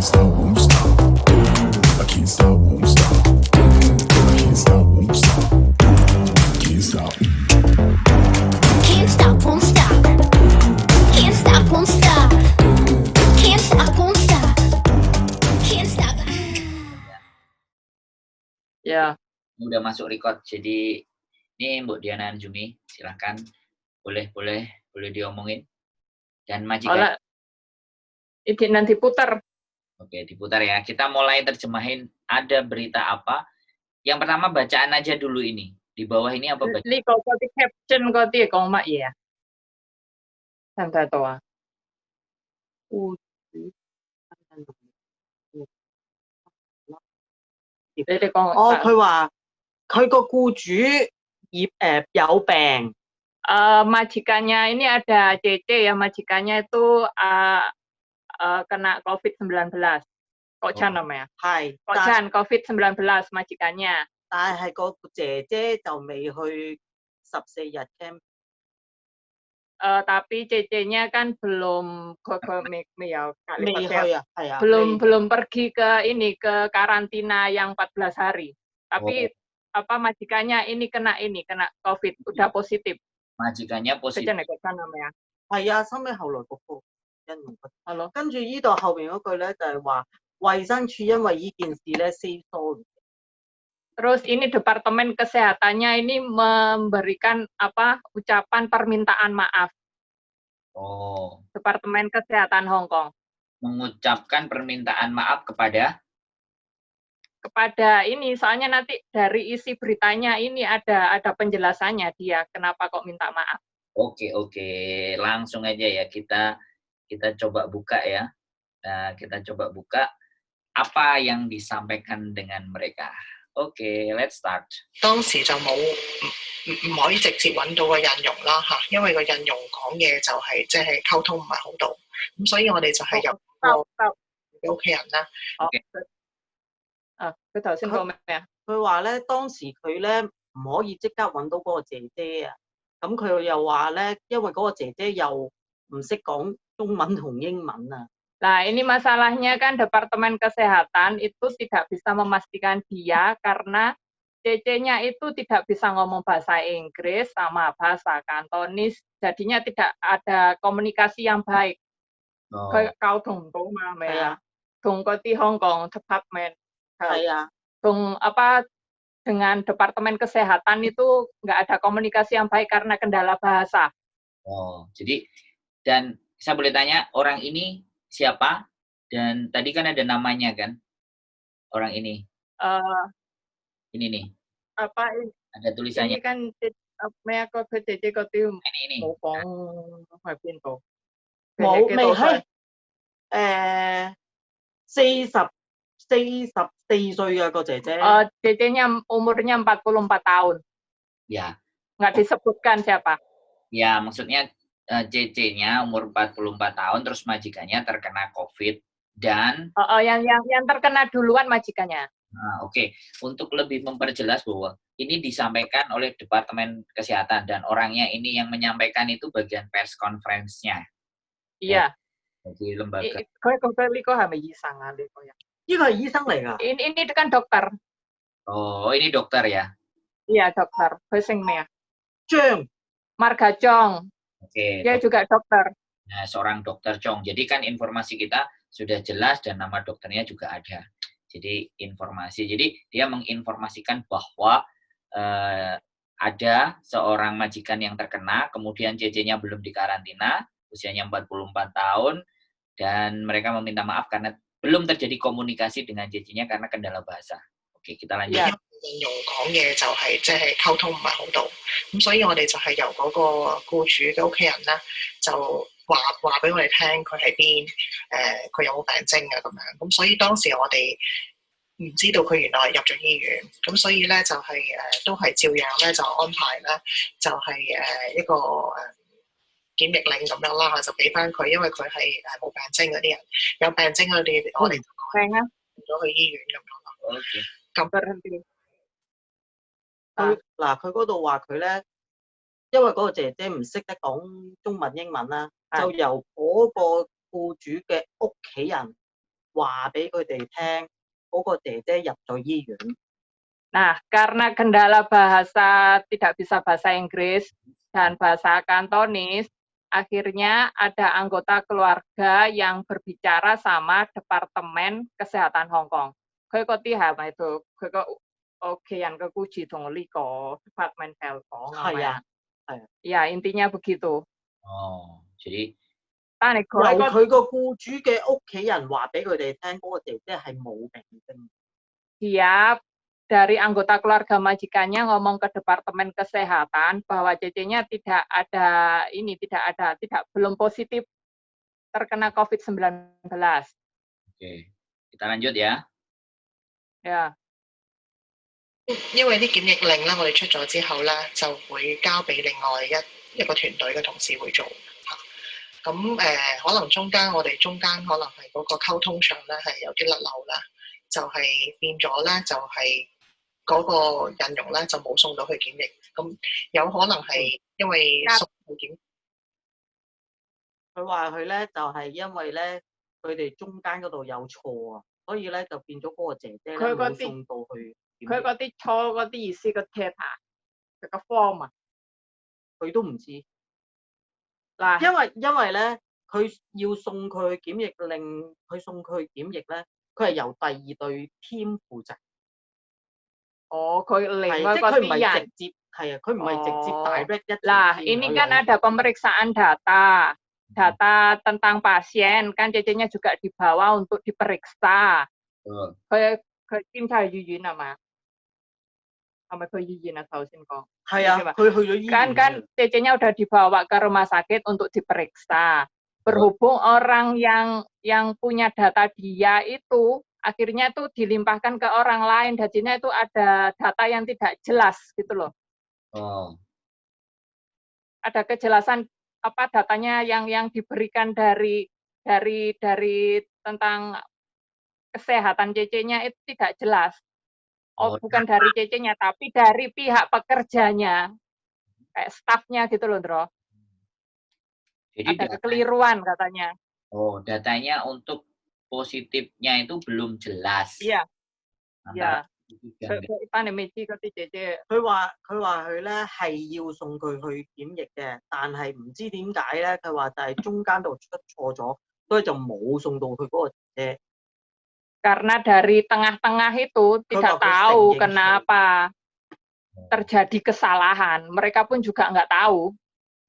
can't stop, won't stop. I can't stop, won't stop. I can't stop, won't stop. Can't stop. Can't stop, won't stop. Can't stop, won't stop. Can't stop, won't stop. Can't stop. Ya, Udah masuk record. Jadi ini Mbok Diana Anjumi, silahkan boleh diomongin. Dan majikan. oleh itu nanti putar. Oke, diputar ya. Kita mulai terjemahin ada berita apa. Yang pertama bacaan aja dulu ini. Di bawah ini apa bacaan? 呢個嗰啲 caption 嗰啲講乜嘢啊？睇唔睇到啊？雇主你哋講哦，佢話佢個僱主有病， majikannya ini ada CC ya, majikannya itu kena COVID-19. Kok Chan namanya? 係， Kok Chan COVID-19 majikannya. 但係個姐姐就未去14日 camp， Tapi CC-nya kan belum ya, 未去啊，係啊， belum pergi ke ini ke karantina yang 14 hari. Tapi majikannya ini kena COVID, udah positif. Majikannya Kok positif. Chan ya, Kok Chan namanya. 係啊，收尾後來嗰個因用不，係咯，跟住呢度後邊嗰句咧就係話衛生署因為呢件事咧 say sorry， Terus ini Departemen Kesehatannya ini memberikan ucapan permintaan maaf. Oh, Departemen Kesehatan Hong Kong mengucapkan permintaan maaf kepada kepada ini, soalnya nanti dari isi beritanya ini ada penjelasannya dia kenapa kok minta maaf. Oke, langsung aja ya kita coba buka ya. Nah, kita coba buka apa yang disampaikan dengan mereka. Oke, let's start. 當時就冇唔可以直接揾到個印傭啦嚇，因為個印傭講嘢就係即係溝通唔係好到，咁所以我哋就係由個屋企人啦。佢頭先講咩啊？佢話咧當時佢咧唔可以即刻揾到嗰個姐姐啊，咁佢又話咧，因為嗰個姐姐又唔識講中文同英文啊。 Nah, ini masalahnya kan Departemen Kesehatan itu tidak bisa memastikan dia karena CC-nya itu tidak bisa ngomong bahasa Inggris sama bahasa Kantonis, jadinya tidak ada komunikasi yang baik. Oh, 佢溝通唔到嘛，係咪啊？同嗰啲香港 Department 係啊， dengan Departemen Kesehatan itu nggak ada komunikasi yang baik karena kendala bahasa. oh, jadi dan saya boleh tanya orang ini siapa? Dan tadi kan ada namanya kan? Orang ini. Eh, Ini nih, apa ada tulisannya. ini kan 咩個佢姐姐嗰啲 Ini. 冇講喺邊度？冇幾多歲？未係44歲嘅個姐姐， CC-nya umurnya 44 tahun. Ya, Nggak disebutkan siapa. ya maksudnya CC-nya umur 44 tahun terus majikannya terkena COVID dan Yang terkena duluan majikannya. nah, oke. Untuk lebih memperjelas bahwa ini disampaikan oleh Departemen Kesehatan dan orangnya ini yang menyampaikan itu bagian pers conference-nya. Iya. Jadi lembaga. 呢個係咪醫生啊？呢個人？呢個係醫生嚟㗎。 Ini kan dokter. Oh, ini dokter ya. Iya, dokter. 佢姓咩啊？ 張 Marga Chong. Oke. Dia juga dokter. Nah, seorang dokter Chong. Jadi kan informasi kita sudah jelas dan nama dokternya juga ada. Jadi informasi. Jadi dia menginformasikan bahwa ada seorang majikan yang terkena, kemudian CC-nya belum dikarantina, usianya 44 tahun, dan mereka meminta maaf karena belum terjadi komunikasi dengan CC-nya karena kendala bahasa. Oke, kita lanjut. Iya. 形容講嘢就係即係溝通唔係好到，咁所以我哋就係由嗰個僱主嘅屋企人咧，就話俾我哋聽佢喺邊，佢有冇病徵啊咁樣，咁所以當時我哋唔知道佢原來入咗醫院，咁所以咧就係都係照樣咧就安排咧就係一個檢疫令咁樣啦，就俾翻佢，因為佢係冇病徵嗰啲人，有病徵嗰啲我哋就趕 Kayaknya 咗去醫院咁樣咯。 Oke. 咁 berhenti. 佢嗰度話佢咧，因為嗰個姐姐唔識得講中文英文啦，就由嗰個僱主嘅屋企人話俾佢哋聽嗰個姐姐入咗醫院。 Nah, karena kendala bahasa tidak bisa bahasa Inggris dan bahasa Kantonis, akhirnya ada anggota keluarga yang berbicara sama Departemen Kesehatan Hong Kong. 佢嗰啲係咪同佢個屋企人嘅顧住同呢個 Department Health 講係咪係啊，啊？係啊。Ya, intinya begitu. Oh, jadi 但係佢個由佢個僱主嘅屋企人話俾佢哋聽，嗰個姐姐係冇病徵。 dia dari anggota keluarga majikannya ngomong ke Departemen Kesehatan bahwa cecenya tidak belum positif terkena COVID-19. oke. Kita lanjut ya. Ya, 因為啲檢疫令咧，我哋出咗之後咧，就會交俾另外一個團隊嘅同事會做嚇。咁可能我哋中間可能係嗰個溝通上咧係有啲甩漏啦，就係變咗咧就係嗰個印傭咧就冇送到去檢疫，咁有可能係因為送去檢。佢話佢咧就係因為咧佢哋中間嗰度有錯啊，所以咧就變咗嗰個姐姐咧佢嗰啲冇送到去檢疫。佢嗰啲錯嗰啲意思個 test 佢個 form 啊，佢都唔知，嗱，因為咧佢要送佢去檢疫令，佢送佢去檢疫咧，佢係由第二隊 team 負責。哦，佢另係，外即係佢唔係嗰啲人直接係啊，佢唔係直接哦 direct 一條 Lah, team ini 佢 kan 係 ada pemeriksaan data tentang pasien, kan cecenya juga dibawa untuk diperiksa. Betul. 佢檢查醫院係嘛？係咪去醫院啊？頭先講。係啊，佢去咗醫院。Kan cecenya udah dibawa ke rumah sakit untuk diperiksa. Berhubung orang yang punya data dia itu akhirnya tuh dilimpahkan ke orang lain, jadinya itu ada data yang tidak jelas gitu loh. Oh, Ada kejelasan apa datanya yang diberikan dari tentang kesehatan cecenya itu tidak jelas. Oh, Bukan dari cecenya, tapi dari pihak pekerjanya, kayak stafnya gitu loh, Ndro. jadi Ada kekeliruan katanya. datanya untuk positifnya itu belum jelas. Iya, Antara iya. dan佢話佢咧係要送佢去檢疫嘅，但係唔知點解咧，佢話就係中間度出錯咗，所以就冇送到佢嗰個姐姐。 Karena dari tengah-tengah itu tidak bagus tahu thinking. kenapa terjadi kesalahan. Mereka pun juga nggak tahu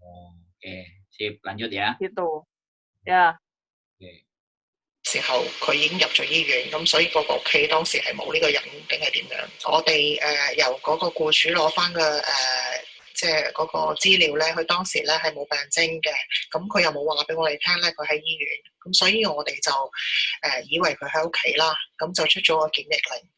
Oke, sip, lanjut ya. gitu. Ya, Oke. 時候佢已經入咗醫院，咁所以個屋企當時係冇呢個人定係點樣？我哋由嗰個僱主攞翻個即係嗰個資料咧，佢當時咧係冇病徵嘅，咁佢又冇話俾我哋聽咧佢喺醫院，咁所以我哋就以為佢喺屋企啦，咁就出咗個檢疫令。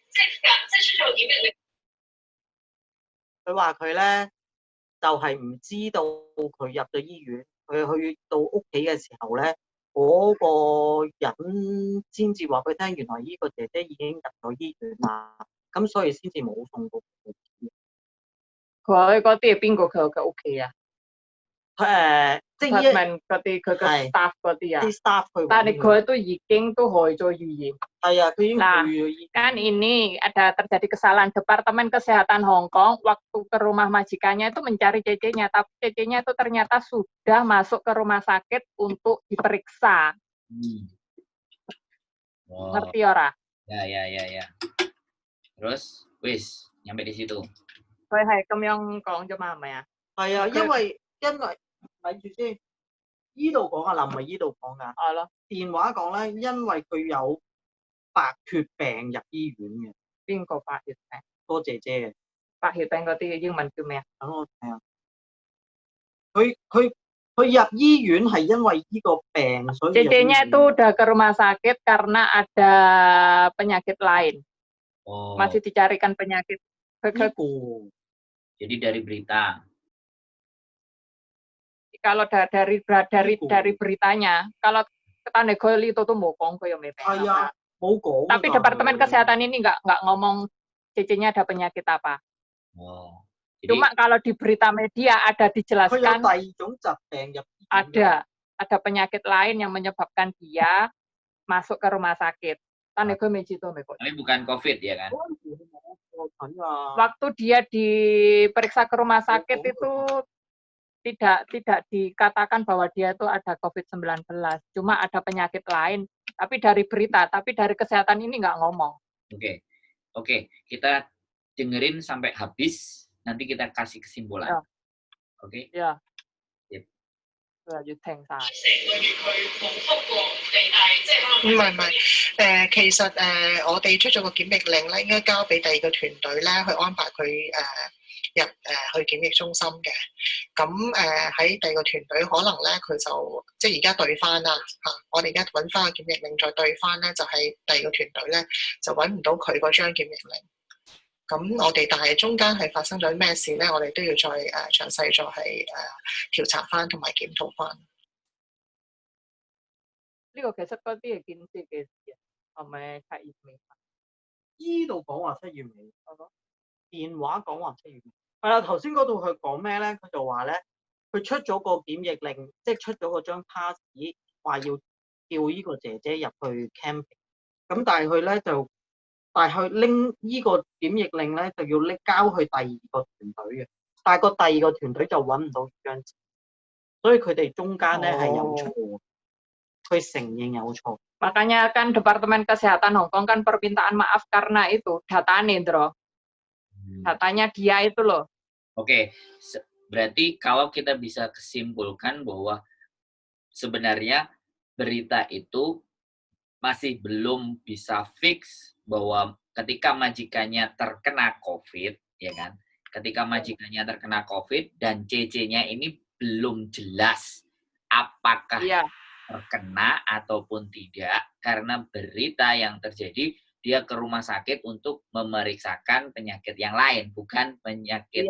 即出咗檢疫令。佢話佢咧就係唔知道佢入咗醫院，佢去到屋企嘅時候咧。 嗰個人先至話俾佢聽，原來呢個姐姐已經入咗醫院啦，咁所以先至冇送到佢。佢嗰啲係邊個？佢嘅屋企啊？即係問嗰啲佢嘅 staff 嗰啲啊？啲 staff 去。但係佢都已經都去咗醫院。係啊，佢已經去咗醫院。Kan ini ada terjadi kesalahan Departemen Kesehatan Hong Kong waktu ke rumah majikannya itu mencari cecenya, tapi cecenya itu ternyata sudah masuk ke rumah sakit untuk diperiksa. Wow. Ngerti ora? Ya. Terus, wis, nyampe di situ. 佢係咁樣講啫嘛，係咪啊？係啊，因為咪住先，依度講啊，唔係依度講㗎。係咯。電話講咧，因為佢有白血病入醫院嘅。邊個白血病？個姐姐嘅。白血病嗰啲英文叫咩啊？等我睇下。佢入醫院係因為呢個病，所以 Cecenya itu udah ke rumah sakit karena ada penyakit lain. Oh. Masih dicarikan penyakit. Jadi dari berita. Kalau dari beritanya, kalau Tanegol itu tuh bokong kayak Iya, bokong. Tapi Departemen Kesehatan ini nggak ngomong cecenya ada penyakit apa. Oh. Jadi, Cuma kalau di berita media ada dijelaskan ada penyakit lain yang menyebabkan dia masuk ke rumah sakit. Kan itu meji tuh kok. Tapi bukan COVID ya kan? Waktu dia diperiksa ke rumah sakit itu tidak dikatakan bahwa dia itu ada COVID-19. Cuma ada penyakit lain, tapi dari berita, tapi dari kesehatan ini nggak ngomong. Oke, kita dengerin sampai habis, nanti kita kasih kesimpulan. Ya. Oke? Ya. Yep. 要停晒。唔係，其實我哋出咗個檢疫令咧，應該交俾第二個團隊咧去安排佢入去檢疫中心嘅。咁喺第二個團隊可能咧佢就即係而家對翻啦嚇，我哋而家揾翻個檢疫令再對翻咧，就係第二個團隊咧就揾唔到佢嗰張檢疫令。咁我哋但係中間係發生咗咩事咧？我哋都要再詳細再係調查翻同埋檢討翻。呢個其實嗰啲係建設嘅事啊，係咪7月尾？依度講話7月尾，電話講話7月尾。係啦，頭先嗰度佢講咩咧？佢就話咧，佢出咗個檢疫令，即係出咗嗰張 pass，話要叫依個姐姐入去 camping。咁但係佢咧就，但係佢拎依個檢疫令咧就要交去第二個團隊嘅，但係個第二個團隊就揾唔到張紙，所以佢哋中間咧係有錯。佢承認有錯。Makanya kan Departemen Kesehatan Hong Kong kan permintaan maaf karena itu datanya, Indro. Datanya dia itu loh. Oke, berarti kalau kita bisa kesimpulkan bahwa sebenarnya berita itu masih belum bisa fix bahwa ketika majikannya terkena COVID, ya kan? Ketika majikannya terkena COVID dan CC-nya ini belum jelas apakah terkena ataupun tidak, karena berita yang terjadi dia ke rumah sakit untuk memeriksakan penyakit yang lain, bukan penyakit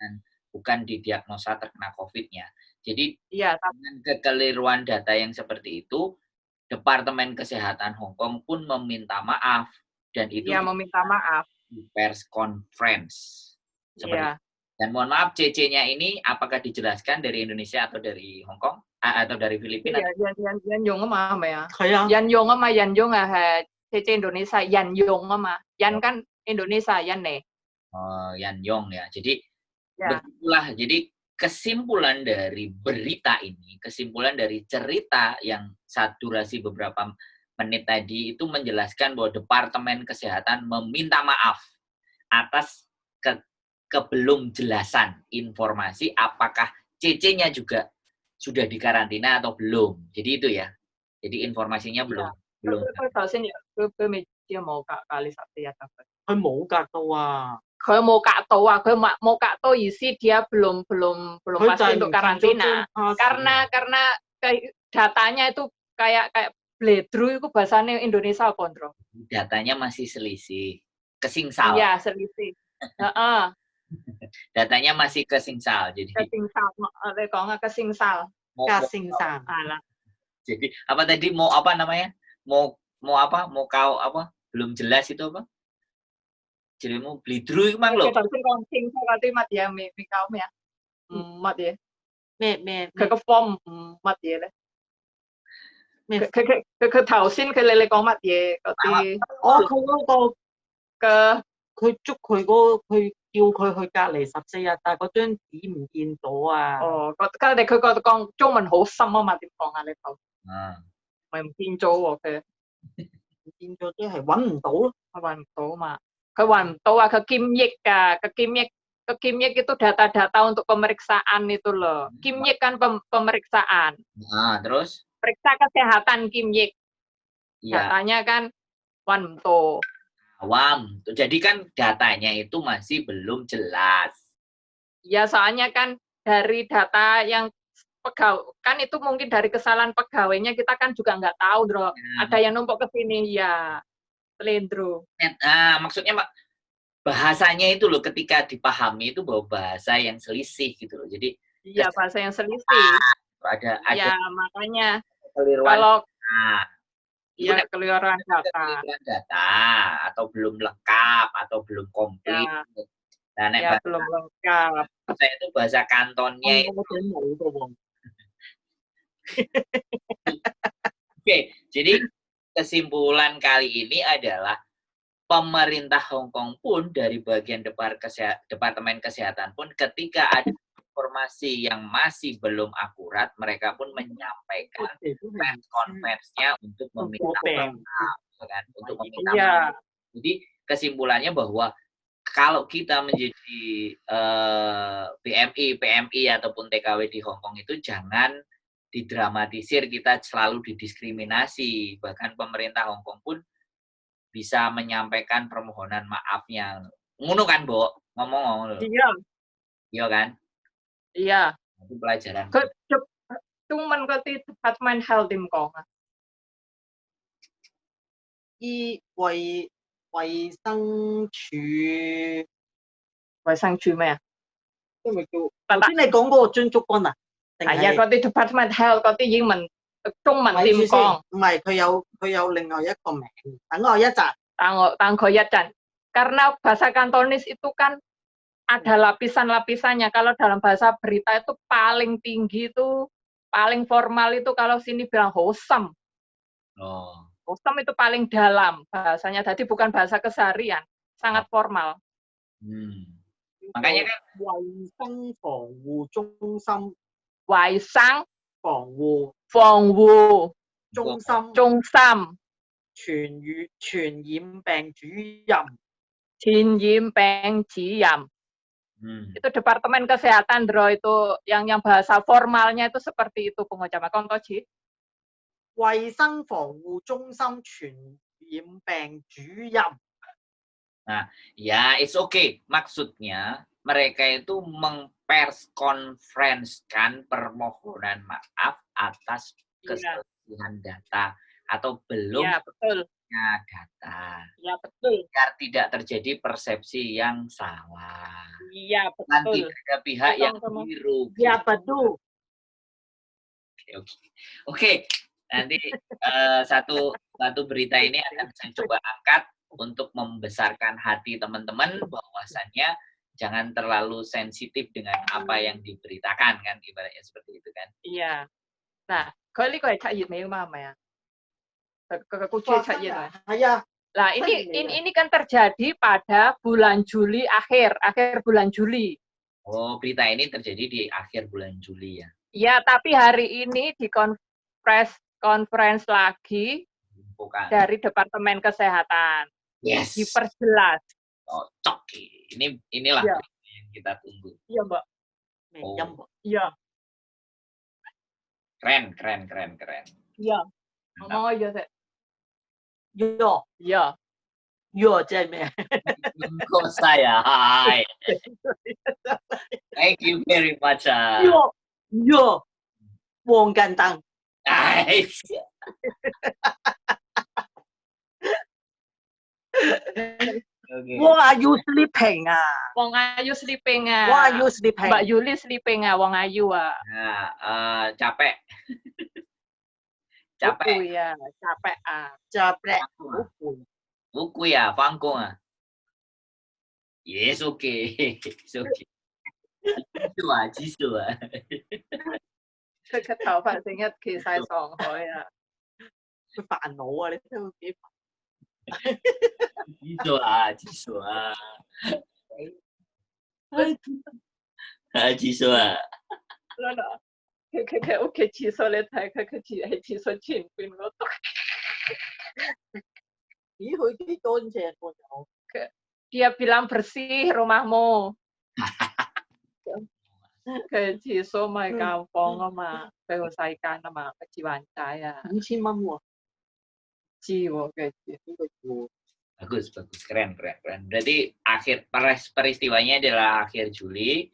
dan bukan didiagnosa terkena COVID-nya. Jadi dengan kekeliruan data yang seperti itu, Departemen Kesehatan Hong Kong pun meminta maaf dan itu meminta maaf di pers conference. Dan mohon maaf, CC-nya ini apakah dijelaskan dari Indonesia atau dari Hong Kong atau dari Filipina? Yan Yong mà ya. Yan Yong mà Yan Yong là CC Indonesia, Yan Yong mà. Yan kan Indonesia, Yan nih. Oh, Yan Yong ya. Jadi begitulah. Jadi kesimpulan dari berita ini, kesimpulan dari cerita yang durasi beberapa menit tadi itu menjelaskan bahwa Departemen Kesehatan meminta maaf atas kebelum jelasan informasi apakah CC-nya juga sudah dikarantina atau belum. Jadi itu ya. Jadi informasinya belum. 佢頭先佢未知有冇隔離14日得。佢冇隔到啊！佢冇隔到啊！佢冇隔到意思dia belum pasti untuk karantina. Karena datanya itu kayak bledru itu bahasanya Indonesia apa, Bro? Datanya masih selisih. Kesingsal. Iya, selisih. Datanya masih kesingsal. Jadi kesingsal. Jadi apa tadi mau apa namanya? Mau apa? Mau kau apa? Belum jelas itu apa? Jadi mau blidru itu mang loh. Kita sih kesingsal kali mat ya, mi kau ya. Mat ya. Cái form mat ya đấy. Cái頭先佢你講乜嘢嗰啲？佢嗰個佢捉佢佢叫佢去隔離14日，但係嗰張紙唔見咗啊！佢哋講中文好深啊嘛，點講啊？你講咪唔見咗喎佢，唔見咗即係揾唔到咯，揾唔到嘛？佢揾唔到啊！佢檢疫㗎，ke Kimyek itu data-data untuk pemeriksaan itu loh. Kimyek kan pemeriksaan. Terus? Periksa kesehatan Kimyek. Datanya kan Wanto. Awam. Jadi kan datanya itu masih belum jelas. Ya soalnya kan dari data yang kan itu mungkin dari kesalahan pegawainya kita kan juga nggak tahu, Bro. Ada yang numpuk ke sini ya. Selendro. Maksudnya bahasanya itu loh ketika dipahami itu bahwa bahasa yang selisih gitu loh. Jadi bahasa yang selisih. Ada ya makanya keliruan kalau keliruan data atau belum lengkap atau belum komplit. Belum lengkap. Saya itu bahasa kantonnya itu. Oke, jadi kesimpulan kali ini adalah pemerintah Hong Kong pun dari bagian Departemen Kesehatan pun ketika ada informasi yang masih belum akurat, mereka pun menyampaikan press conference-nya untuk meminta maaf, kan? Untuk meminta maaf. Jadi kesimpulannya bahwa kalau kita menjadi BMI, PMI ataupun TKW di Hong Kong itu jangan didramatisir, kita selalu didiskriminasi. Bahkan pemerintah Hong Kong pun bisa menyampaikan permohonan maafnya. Ngono kan, Bo? Ngomong-ngomong. Iya. Iya kan? Iya. Itu pelajaran. Cuman kati Departemen Health Tim Kong. 衛生署，衛生署咩啊？因為叫頭先你講嗰個張竹君啊，定係啊，嗰啲 Department Health 嗰啲英文中文點講？唔係佢有另外一個名，等我一陣。Tang ko yatan. Karena bahasa Kantonis itu kan ada lapisan-lapisannya. Kalau dalam bahasa berita itu paling tinggi itu, paling formal itu kalau sini bilang hosam. Oh. Hosam itu paling dalam bahasanya. Jadi bukan bahasa keseharian, sangat formal. Makanya kan 衛生防護中心， Waisang 防護 Fongwu 中心 Chungsam 傳染病主任。 Jinjim Peng Jiyam. Itu Departemen Kesehatan, Bro, itu yang bahasa formalnya itu seperti itu pengucapan. Contoh, Ji. 衛生防護中心傳染病主任。 Nah, ya it's okay. Maksudnya mereka itu mengperskonferenskan permohonan maaf atas kesalahan data atau belum data. Ya, betul. Biar tidak terjadi persepsi yang salah. Iya, betul. Nanti ada pihak yang dirugikan. Ya, betul. Oke. Nanti satu berita ini akan saya coba angkat untuk membesarkan hati teman-teman bahwasannya jangan terlalu sensitif dengan apa yang diberitakan, kan, ibaratnya seperti itu kan. Iya. Nah, kalau kau cak yit mai ma ya. Kekucing cak yit. Lah ini kan terjadi pada bulan Juli akhir bulan Juli. Oh, berita ini terjadi di akhir bulan Juli ya. Iya, tapi hari ini di conference lagi dari Departemen Kesehatan. Yes. Diperjelas. Cocok. Inilah yang kita tunggu. Iya, Mbak. Oh. Iya. Keren. Iya. Ngomong aja, Sek. Yo. Iya. Yo 即係咩？ Kok saya? Hai. Thank you very much. Yo. 黃近燈。 Nice. Okay. Wong Ayu sleeping ah. Wong Ayu sleeping ah. Wong Ayu sleeping. Mbak Yuli sleeping ah, Wong Ayu ah. Nah, capek. Capek. Buku ya, capek ah. Capek. Buku ya, fangkong ah. Yes, okay. It's okay. Jisu ah. 佢個頭髮成日企晒上海啊！佢煩惱啊！你睇佢幾煩。知數啊！知數啊！佢屋企廁所你睇，佢喺廁所前邊嗰度。咦？佢幾乾淨喎又。Dia bilang bersih rumahmu. Ke Ciso mai kampung ama, penyelesaikan ama kejiwaan saya. 5,000 喎， jiwa gaji. Bagus, keren. Berarti akhir peristiwanya adalah akhir Juli,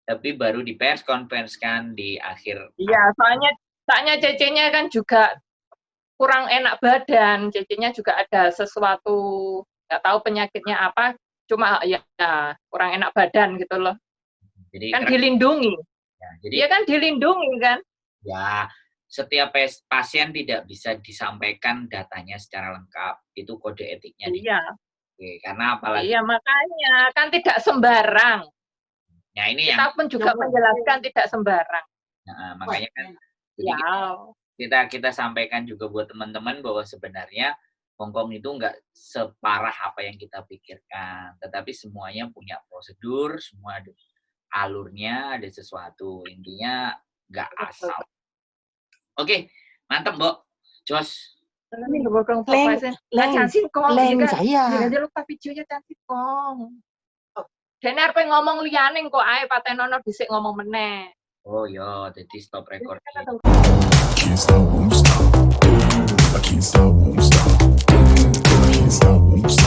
tapi baru di pers konferensikan di akhir. Iya, soalnya Cece-nya kan juga kurang enak badan, Cece-nya juga ada sesuatu, nggak tahu penyakitnya apa, cuma ya kurang enak badan gitu loh. Jadi kan dilindungi. Ya, jadi dia kan dilindungi kan? Ya, setiap pasien tidak bisa disampaikan datanya secara lengkap. Itu kode etiknya. Iya. Oke, karena apalagi. Iya, makanya kan tidak sembarang. Nah, ini kita pun juga menjelaskan tidak sembarang. Nah, makanya kan. Ya. kita sampaikan juga buat teman-teman bahwa sebenarnya Hongkong itu nggak separah apa yang kita pikirkan, tetapi semuanya punya prosedur, semua ada alurnya, ada sesuatu. Intinya nggak asal. Oke, mantap, Mbok. Jos. Ini loh, Kong, Leng- pokoknya. leng- Chansin Kong, Leng juga. saya. Jangan lupa videonya Chansin Kong. Dene arep ngomong liyane kok ae patenono dhisik ngomong meneh. Oh ya, jadi stop recording. Can't stop, won't stop. I can't stop, won't stop. I can't stop, won't stop.